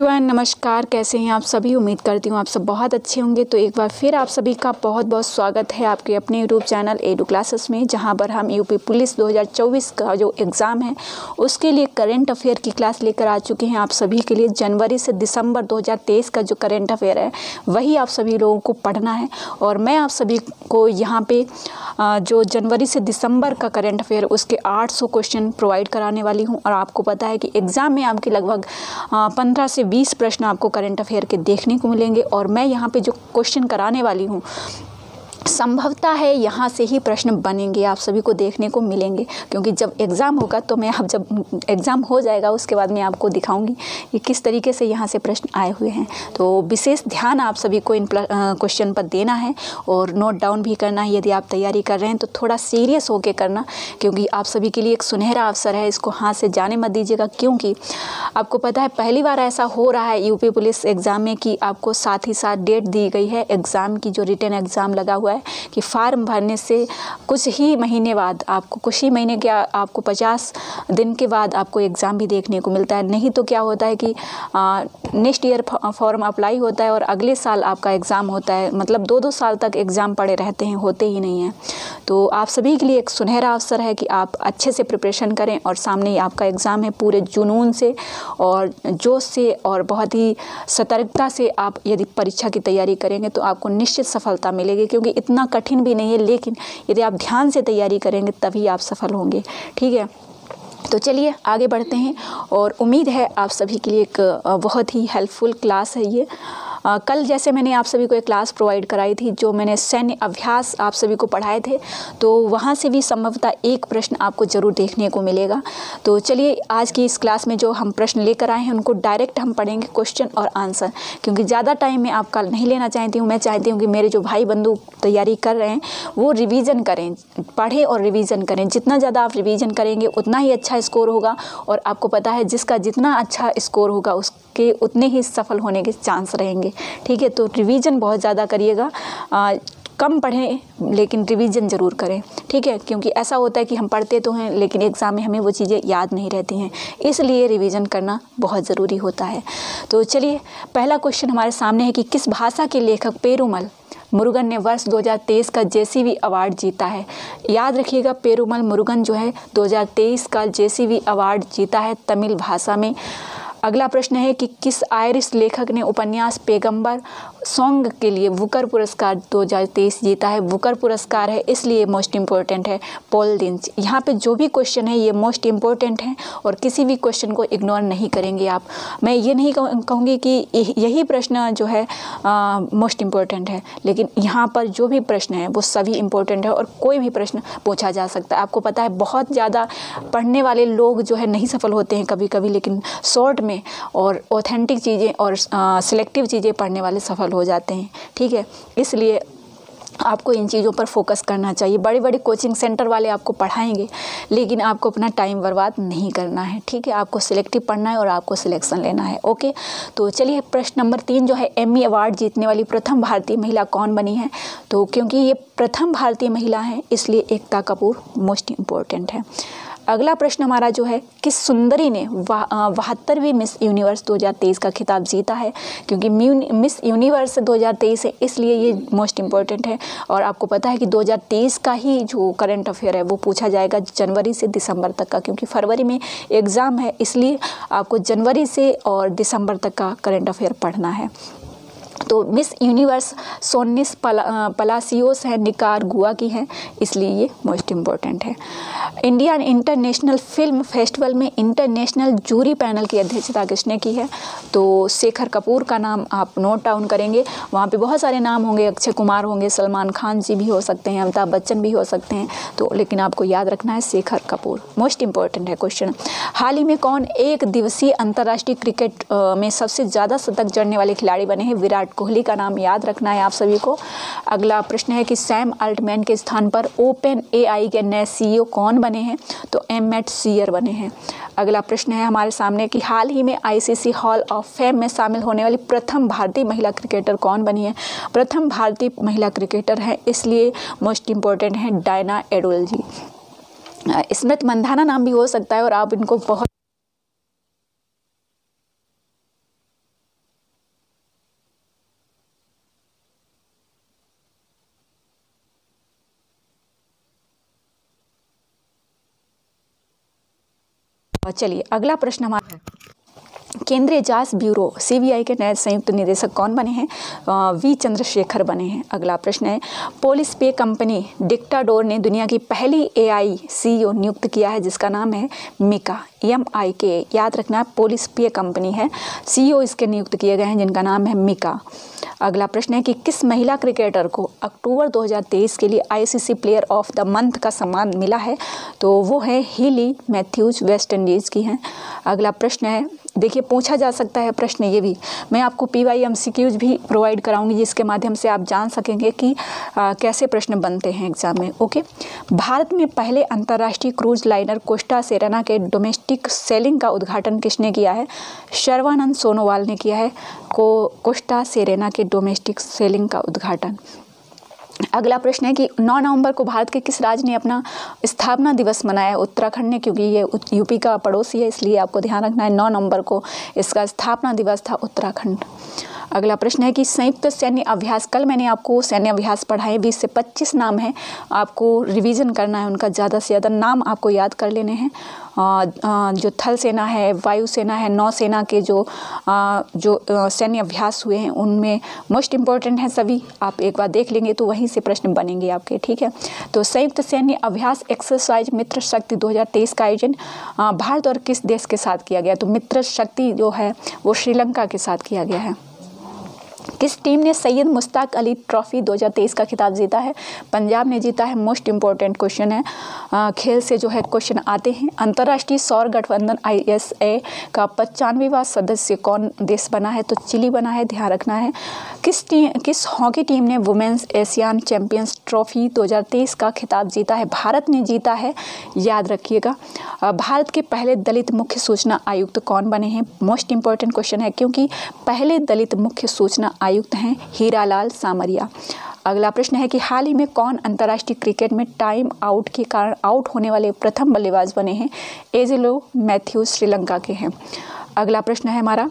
नमस्कार, कैसे हैं आप सभी। उम्मीद करती हूँ आप सब बहुत अच्छे होंगे। तो एक बार फिर आप सभी का बहुत बहुत स्वागत है आपके अपने यूट्यूब चैनल एडू क्लासेस में, जहां पर हम यूपी पुलिस 2024 का जो एग्ज़ाम है उसके लिए करंट अफेयर की क्लास लेकर आ चुके हैं आप सभी के लिए। जनवरी से दिसंबर 2023 का जो करंट अफेयर है वही आप सभी लोगों को पढ़ना है। और मैं आप सभी को यहाँ पे जो जनवरी से दिसंबर का करंट अफेयर उसके 800 क्वेश्चन प्रोवाइड कराने वाली हूँ। और आपको पता है कि एग्ज़ाम में आपके लगभग 15 से 20 प्रश्न आपको करंट अफेयर के देखने को मिलेंगे। और मैं यहाँ पे जो क्वेश्चन कराने वाली हूँ संभवतः है यहाँ से ही प्रश्न बनेंगे, आप सभी को देखने को मिलेंगे। क्योंकि जब एग्ज़ाम होगा तो मैं अब जब एग्ज़ाम हो जाएगा उसके बाद मैं आपको दिखाऊंगी कि किस तरीके से यहाँ से प्रश्न आए हुए हैं। तो विशेष ध्यान आप सभी को इन क्वेश्चन पर देना है और नोट डाउन भी करना है। यदि आप तैयारी कर रहे हैं तो थोड़ा सीरियस होकर करना, क्योंकि आप सभी के लिए एक सुनहरा अवसर है। इसको हाथ से जाने मत दीजिएगा, क्योंकि आपको पता है पहली बार ऐसा हो रहा है यूपी पुलिस एग्ज़ाम में कि आपको साथ ही साथ डेट दी गई है एग्ज़ाम की, जो रिटन एग्ज़ाम लगा हुआ है कि फार्म भरने से कुछ ही महीने बाद आपको, कुछ ही महीने क्या, आपको 50 दिन के बाद आपको एग्ज़ाम भी देखने को मिलता है। नहीं तो क्या होता है कि नेक्स्ट ईयर फॉर्म अप्लाई होता है और अगले साल आपका एग्ज़ाम होता है। मतलब 2-2 साल तक एग्ज़ाम पड़े रहते हैं, होते ही नहीं हैं। तो आप सभी के लिए एक सुनहरा अवसर है कि आप अच्छे से प्रिपरेशन करें और सामने ही आपका एग्ज़ाम है। पूरे जुनून से और जोश से और बहुत ही सतर्कता से आप यदि परीक्षा की तैयारी करेंगे तो आपको निश्चित सफलता मिलेगी। क्योंकि इतना कठिन भी नहीं है, लेकिन यदि आप ध्यान से तैयारी करेंगे तभी आप सफल होंगे। ठीक है, तो चलिए आगे बढ़ते हैं। और उम्मीद है आप सभी के लिए एक बहुत ही हेल्पफुल क्लास है ये। कल जैसे मैंने आप सभी को एक क्लास प्रोवाइड कराई थी, जो मैंने सैन्य अभ्यास आप सभी को पढ़ाए थे, तो वहाँ से भी संभवतः एक प्रश्न आपको ज़रूर देखने को मिलेगा। तो चलिए आज की इस क्लास में जो हम प्रश्न लेकर आए हैं उनको डायरेक्ट हम पढ़ेंगे, क्वेश्चन और आंसर। क्योंकि ज़्यादा टाइम मैं आपका नहीं लेना चाहती हूँ। मैं चाहती हूँ कि मेरे जो भाई बंधु तैयारी कर रहे हैं वो रिवीजन करें, पढ़ें और रिवीजन करें। जितना ज़्यादा आप रिवीजन करेंगे उतना ही अच्छा स्कोर होगा। और आपको पता है जिसका जितना अच्छा स्कोर होगा उसके उतने ही सफल होने के चांस रहेंगे। ठीक है, तो रिवीजन बहुत ज़्यादा करिएगा। कम पढ़ें लेकिन रिवीजन ज़रूर करें। ठीक है, क्योंकि ऐसा होता है कि हम पढ़ते तो हैं लेकिन एग्ज़ाम में हमें वो चीज़ें याद नहीं रहती हैं, इसलिए रिवीजन करना बहुत ज़रूरी होता है। तो चलिए पहला क्वेश्चन हमारे सामने है कि किस भाषा के लेखक पेरुमल मुरुगन ने वर्ष 2023 का जेसीवी अवार्ड जीता है। याद रखिएगा, पेरुमल मुरुगन जो है 2023 का जेसीवी अवार्ड जीता है तमिल भाषा में। अगला प्रश्न है कि किस आयरिश लेखक ने उपन्यास पैगंबर सॉन्ग के लिए बुकर पुरस्कार 2023 जीता है। बुकर पुरस्कार है इसलिए मोस्ट इम्पोर्टेंट है, पॉल डिंच। यहाँ पे जो भी क्वेश्चन है ये मोस्ट इम्पोर्टेंट है और किसी भी क्वेश्चन को इग्नोर नहीं करेंगे आप। मैं ये नहीं कहूँगी कि यही प्रश्न जो है मोस्ट इम्पोर्टेंट है, लेकिन यहाँ पर जो भी प्रश्न है वो सभी इम्पोर्टेंट है और कोई भी प्रश्न पूछा जा सकता है। आपको पता है बहुत ज़्यादा पढ़ने वाले लोग जो है नहीं सफल होते हैं कभी कभी, लेकिन शॉर्ट में और ऑथेंटिक चीज़ें और सिलेक्टिव चीज़ें पढ़ने वाले सफल हो जाते हैं। ठीक है, इसलिए आपको इन चीज़ों पर फोकस करना चाहिए। बड़े बड़े कोचिंग सेंटर वाले आपको पढ़ाएंगे लेकिन आपको अपना टाइम बर्बाद नहीं करना है। ठीक है, आपको सिलेक्टिव पढ़ना है और आपको सिलेक्शन लेना है। ओके, तो चलिए प्रश्न नंबर 3 जो है, एमी अवार्ड जीतने वाली प्रथम भारतीय महिला कौन बनी है। तो क्योंकि ये प्रथम भारतीय महिला है इसलिए एकता कपूर मोस्ट इम्पोर्टेंट है। अगला प्रश्न हमारा जो है, किस सुंदरी ने 72वीं मिस यूनिवर्स 2023 का खिताब जीता है। क्योंकि मिस यूनिवर्स 2023 है इसलिए ये मोस्ट इम्पोर्टेंट है। और आपको पता है कि 2023 का ही जो करंट अफेयर है वो पूछा जाएगा जनवरी से दिसंबर तक का, क्योंकि फरवरी में एग्ज़ाम है इसलिए आपको जनवरी से और दिसंबर तक का करंट अफेयर पढ़ना है। तो मिस यूनिवर्स सोनिस पलासियोस है, निकारागुआ की है, इसलिए ये मोस्ट इम्पोर्टेंट है। इंडियन इंटरनेशनल फिल्म फेस्टिवल में इंटरनेशनल जूरी पैनल की अध्यक्षता किसने की है। तो शेखर कपूर का नाम आप नोट डाउन करेंगे। वहाँ पे बहुत सारे नाम होंगे, अक्षय कुमार होंगे, सलमान खान जी भी हो सकते हैं, अमिताभ बच्चन भी हो सकते हैं, तो लेकिन आपको याद रखना है शेखर कपूर। मोस्ट इम्पोर्टेंट है क्वेश्चन। हाल ही में कौन एक दिवसीय अंतर्राष्ट्रीय क्रिकेट में सबसे ज़्यादा शतक जड़ने वाले खिलाड़ी बने हैं। विराट कोहली का नाम याद रखना है आप सभी को। अगला प्रश्न है कि सैम अल्टमैन के स्थान पर ओपन एआई के नए सीईओ कौन बने हैं। तो एमेट सीयर बने हैं। अगला प्रश्न है हमारे सामने कि हाल ही में आईसीसी हॉल ऑफ फेम में शामिल होने वाली प्रथम भारतीय महिला क्रिकेटर कौन बनी है। प्रथम भारतीय महिला क्रिकेटर है इसलिए मोस्ट इम्पोर्टेंट है डायना एडोल्जी। स्मृति मंधाना नाम भी हो सकता है और आप इनको बहुत चलिए अगला प्रश्न हमारा है, केंद्रीय जांच ब्यूरो सीबीआई के नए संयुक्त निदेशक कौन बने हैं? वी चंद्रशेखर बने हैं। अगला प्रश्न है, पुलिस पे कंपनी डिक्टाडोर ने दुनिया की पहली एआई सीईओ नियुक्त किया है जिसका नाम है मिका, MIK। याद रखना, पुलिस पे कंपनी है, सीईओ इसके नियुक्त किए गए हैं जिनका नाम है मिका। अगला प्रश्न है कि किस महिला क्रिकेटर को अक्टूबर 2023 के लिए ICC player of the month का सम्मान मिला है? तो वो है हेली मैथ्यूज, वेस्ट इंडीज़ की हैं। अगला प्रश्न है, देखिए पूछा जा सकता है प्रश्न ये भी, मैं आपको PYMCQs भी प्रोवाइड कराऊंगी जिसके माध्यम से आप जान सकेंगे कि कैसे प्रश्न बनते हैं एग्जाम में। ओके, भारत में पहले अंतर्राष्ट्रीय क्रूज लाइनर कोस्टा सेरेना के डोमेस्टिक सेलिंग का उद्घाटन किसने किया है? सर्बानंद सोनोवाल ने किया है कोस्टा सेरेना के डोमेस्टिक सेलिंग का उद्घाटन। अगला प्रश्न है कि 9 नवंबर को भारत के किस राज्य ने अपना स्थापना दिवस मनाया? उत्तराखंड ने, क्योंकि ये यूपी का पड़ोसी है इसलिए आपको ध्यान रखना है 9 नवंबर को इसका स्थापना दिवस था उत्तराखंड। अगला प्रश्न है कि संयुक्त सैन्य अभ्यास, कल मैंने आपको सैन्य अभ्यास पढ़ाए, 20 से 25 नाम हैं, आपको रिवीजन करना है, उनका ज़्यादा से ज़्यादा नाम आपको याद कर लेने हैं। जो थल सेना है, वायुसेना है, नौसेना के जो सैन्य अभ्यास हुए हैं उनमें मोस्ट इम्पॉर्टेंट हैं सभी, आप एक बार देख लेंगे तो वहीं से प्रश्न बनेंगे आपके, ठीक है। तो संयुक्त सैन्य अभ्यास एक्सरसाइज मित्र शक्ति 2023 का आयोजन भारत और किस देश के साथ किया गया? तो मित्र शक्ति जो है वो श्रीलंका के साथ किया गया है। किस टीम ने सैयद मुश्ताक अली ट्रॉफी 2023 का खिताब जीता है? पंजाब ने जीता है। मोस्ट इम्पॉर्टेंट क्वेश्चन है, खेल से जो है क्वेश्चन आते हैं। अंतर्राष्ट्रीय सौर गठबंधन ISA का 95वां सदस्य कौन देश बना है? तो चिली बना है, ध्यान रखना है। किस हॉकी टीम ने वुमेन्स एशियन चैंपियंस ट्रॉफी 2023 का खिताब जीता है? भारत ने जीता है, याद रखिएगा। भारत के पहले दलित मुख्य सूचना आयुक्त कौन बने हैं? मोस्ट इम्पॉर्टेंट क्वेश्चन है क्योंकि पहले दलित मुख्य सूचना आयुक्त हैं हीरालाल सामरिया। अगला प्रश्न है कि हाल ही में कौन अंतर्राष्ट्रीय क्रिकेट में टाइम आउट के कारण आउट होने वाले प्रथम बल्लेबाज बने हैं? एजेलो मैथ्यूज श्रीलंका के हैं। अगला प्रश्न है हमारा,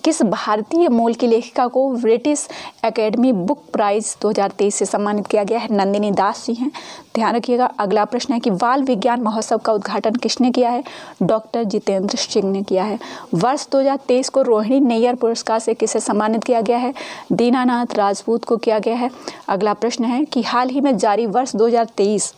किस भारतीय मूल की लेखिका को ब्रिटिश एकेडमी बुक प्राइज 2023 से सम्मानित किया गया है? नंदिनी दास जी हैं, ध्यान रखिएगा। अगला प्रश्न है कि बाल विज्ञान महोत्सव का उद्घाटन किसने किया है? डॉक्टर जितेंद्र सिंह ने किया है। वर्ष 2023 को रोहिणी नैयर पुरस्कार से किसे सम्मानित किया गया है? दीनानाथ राजपूत को किया गया है। अगला प्रश्न है कि हाल ही में जारी वर्ष 2023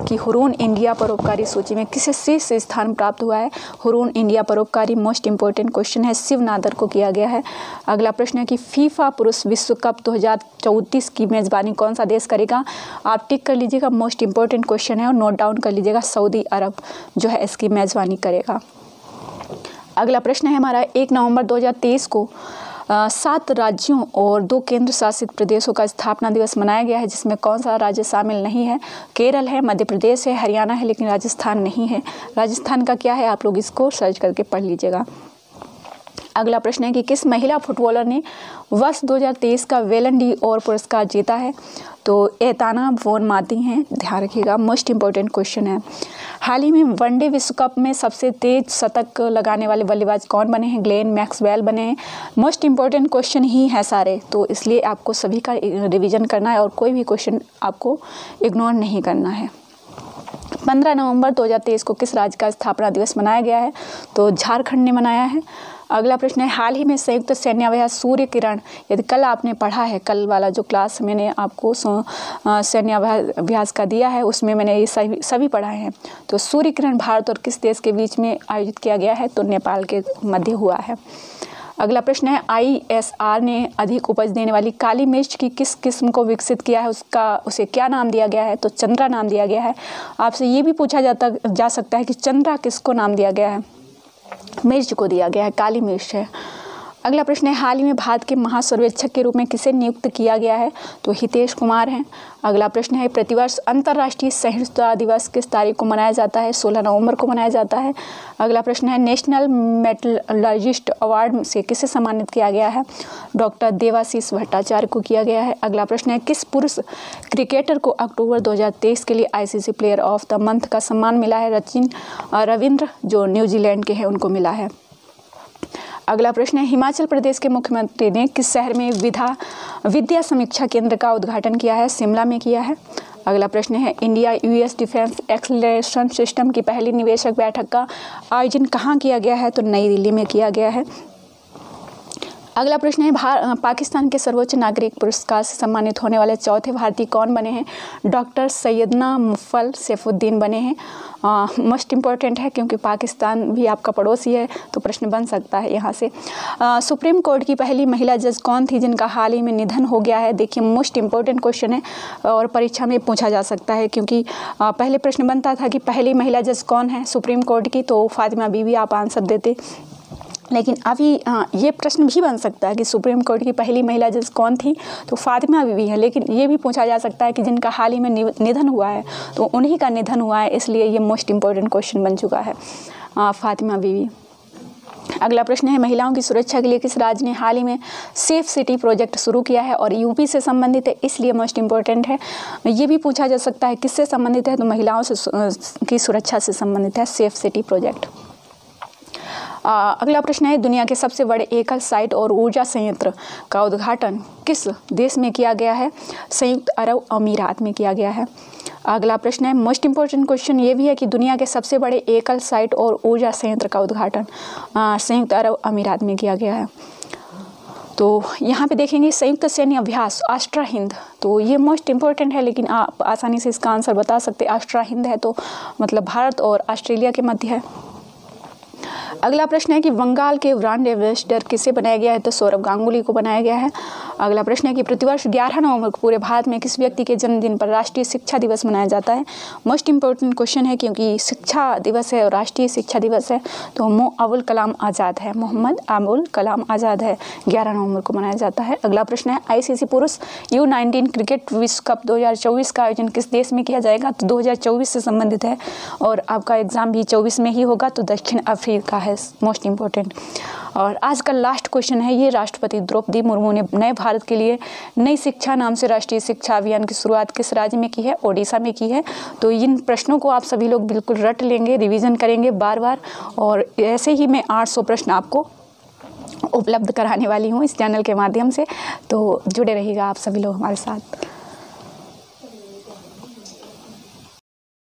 की हुरून इंडिया परोपकारी सूची में किसे शीर्ष स्थान प्राप्त हुआ है? हुरून इंडिया परोपकारी, मोस्ट इम्पोर्टेंट क्वेश्चन है, शिव नादर को किया गया है। अगला प्रश्न है कि फीफा पुरुष विश्व कप 2034 की मेज़बानी कौन सा देश करेगा? आप टिक कर लीजिएगा, मोस्ट इम्पोर्टेंट क्वेश्चन है और नोट डाउन कर लीजिएगा, सऊदी अरब जो है इसकी मेज़बानी करेगा। अगला प्रश्न है हमारा, 1 नवंबर 2023 को 7 राज्यों और 2 केंद्र शासित प्रदेशों का स्थापना दिवस मनाया गया है जिसमें कौन सा राज्य शामिल नहीं है? केरल है, मध्य प्रदेश है, हरियाणा है, लेकिन राजस्थान नहीं है। राजस्थान का क्या है आप लोग इसको सर्च करके पढ़ लीजिएगा। अगला प्रश्न है कि किस महिला फुटबॉलर ने वर्ष 2023 का वेलन डी और पुरस्कार जीता है? तो एताना बोनमाती हैं, ध्यान रखिएगा, मोस्ट इम्पोर्टेंट क्वेश्चन है। हाल ही में वनडे विश्व कप में सबसे तेज शतक लगाने वाले बल्लेबाज कौन बने हैं? ग्लेन मैक्सवेल बने हैं। मोस्ट इम्पोर्टेंट क्वेश्चन ही है सारे, तो इसलिए आपको सभी का रिवीजन करना है और कोई भी क्वेश्चन आपको इग्नोर नहीं करना है। 15 नवंबर 2023 को किस राज्य का स्थापना दिवस मनाया गया है? तो झारखंड ने मनाया है। अगला प्रश्न है, हाल ही में संयुक्त सैन्य अभ्यास सूर्य किरण, यदि कल आपने पढ़ा है, कल वाला जो क्लास मैंने आपको सैन्य अभ्यास का दिया है उसमें मैंने ये सभी पढ़ाए हैं। तो सूर्य किरण भारत और किस देश के बीच में आयोजित किया गया है? तो नेपाल के मध्य हुआ है। अगला प्रश्न है, ISR ने अधिक उपज देने वाली काली मिर्च की किस किस्म को विकसित किया है? उसे क्या नाम दिया गया है? तो चंद्रा नाम दिया गया है। आपसे ये भी पूछा जा सकता है कि चंद्रा किसको नाम दिया गया है? मिर्च को दिया गया है, काली मिर्च है। अगला प्रश्न है, हाल ही में भारत के महासर्वेक्षक के रूप में किसे नियुक्त किया गया है? तो हितेश कुमार हैं। अगला प्रश्न है, प्रतिवर्ष अंतर्राष्ट्रीय सहिष्णुता दिवस किस तारीख को मनाया जाता है? 16 नवंबर को मनाया जाता है। अगला प्रश्न है, नेशनल मेटलर्जिस्ट अवार्ड से किसे सम्मानित किया गया है? डॉक्टर देवाशीष भट्टाचार्य को किया गया है। अगला प्रश्न है, किस पुरुष क्रिकेटर को अक्टूबर 2023 के लिए ICC player of the month का सम्मान मिला है? सचिन रविंद्र जो न्यूजीलैंड के हैं उनको मिला है। अगला प्रश्न है, हिमाचल प्रदेश के मुख्यमंत्री ने किस शहर में विद्या समीक्षा केंद्र का उद्घाटन किया है? शिमला में किया है। अगला प्रश्न है India US defence acceleration system की पहली निवेशक बैठक का आयोजन कहाँ किया गया है? तो नई दिल्ली में किया गया है। अगला प्रश्न है पाकिस्तान के सर्वोच्च नागरिक पुरस्कार से सम्मानित होने वाले चौथे भारतीय कौन बने हैं? डॉक्टर सैयदना मुफल सैफुद्दीन बने हैं। मोस्ट इम्पॉर्टेंट है क्योंकि पाकिस्तान भी आपका पड़ोसी है, तो प्रश्न बन सकता है यहाँ से। सुप्रीम कोर्ट की पहली महिला जज कौन थी जिनका हाल ही में निधन हो गया है? देखिए मोस्ट इम्पॉर्टेंट क्वेश्चन है और परीक्षा में पूछा जा सकता है, क्योंकि पहले प्रश्न बनता था कि पहली महिला जज कौन है सुप्रीम कोर्ट की, तो फातिमा बीवी आप आंसर देते। लेकिन अभी ये प्रश्न भी बन सकता है कि सुप्रीम कोर्ट की पहली महिला जज कौन थी, तो फातिमा बीवी है। लेकिन ये भी पूछा जा सकता है कि जिनका हाल ही में निधन हुआ है, तो उन्हीं का निधन हुआ है, इसलिए ये मोस्ट इम्पोर्टेंट क्वेश्चन बन चुका है, फातिमा बीवी। अगला प्रश्न है महिलाओं की सुरक्षा के लिए किस राज्य ने हाल ही में सेफ सिटी प्रोजेक्ट शुरू किया है? और यूपी से संबंधित है, इसलिए मोस्ट इम्पोर्टेंट है। ये भी पूछा जा सकता है किससे संबंधित है, तो महिलाओं से की सुरक्षा से संबंधित है सेफ सिटी प्रोजेक्ट। अगला प्रश्न है दुनिया के सबसे बड़े एकल साइट और ऊर्जा संयंत्र का उद्घाटन किस देश में किया गया है? संयुक्त अरब अमीरात में किया गया है। अगला प्रश्न है मोस्ट इम्पोर्टेंट क्वेश्चन ये भी है कि दुनिया के सबसे बड़े एकल साइट और ऊर्जा संयंत्र का उद्घाटन संयुक्त अरब अमीरात में किया गया है। तो यहाँ पे देखेंगे संयुक्त सैन्य अभ्यास आस्ट्रा हिंद, तो ये मोस्ट इम्पोर्टेंट है, लेकिन आप आसानी से इसका आंसर बता सकते। आस्ट्रा हिंद है तो मतलब भारत और ऑस्ट्रेलिया के मध्य है। अगला प्रश्न है कि बंगाल के ब्रांड एम्बेसडर किसे बनाया गया है? तो सौरभ गांगुली को बनाया गया है। अगला प्रश्न है कि प्रतिवर्ष 11 नवंबर को पूरे भारत में किस व्यक्ति के जन्मदिन पर राष्ट्रीय शिक्षा दिवस मनाया जाता है? मोस्ट इम्पोर्टेंट क्वेश्चन है क्योंकि शिक्षा दिवस है और राष्ट्रीय शिक्षा दिवस है, तो अबुल कलाम आज़ाद है, मोहम्मद अबुल कलाम आज़ाद है, 11 नवंबर को मनाया जाता है। अगला प्रश्न है आईसीसी पुरुष U19 क्रिकेट विश्व कप 2024 का आयोजन किस देश में किया जाएगा? तो 2024 से संबंधित है और आपका एग्जाम भी 24 में ही होगा, तो दक्षिण अफ्रीका है मोस्ट इम्पोर्टेंट। और आज का लास्ट क्वेश्चन है, ये राष्ट्रपति द्रौपदी मुर्मू ने नए भारत के लिए नई शिक्षा नाम से राष्ट्रीय शिक्षा अभियान की शुरुआत किस राज्य में की है? ओडिशा में की है। तो इन प्रश्नों को आप सभी लोग बिल्कुल रट लेंगे, रिवीजन करेंगे बार बार, और ऐसे ही मैं 800 प्रश्न आपको उपलब्ध कराने वाली हूँ इस चैनल के माध्यम से, तो जुड़े रहिएगा आप सभी लोग हमारे साथ।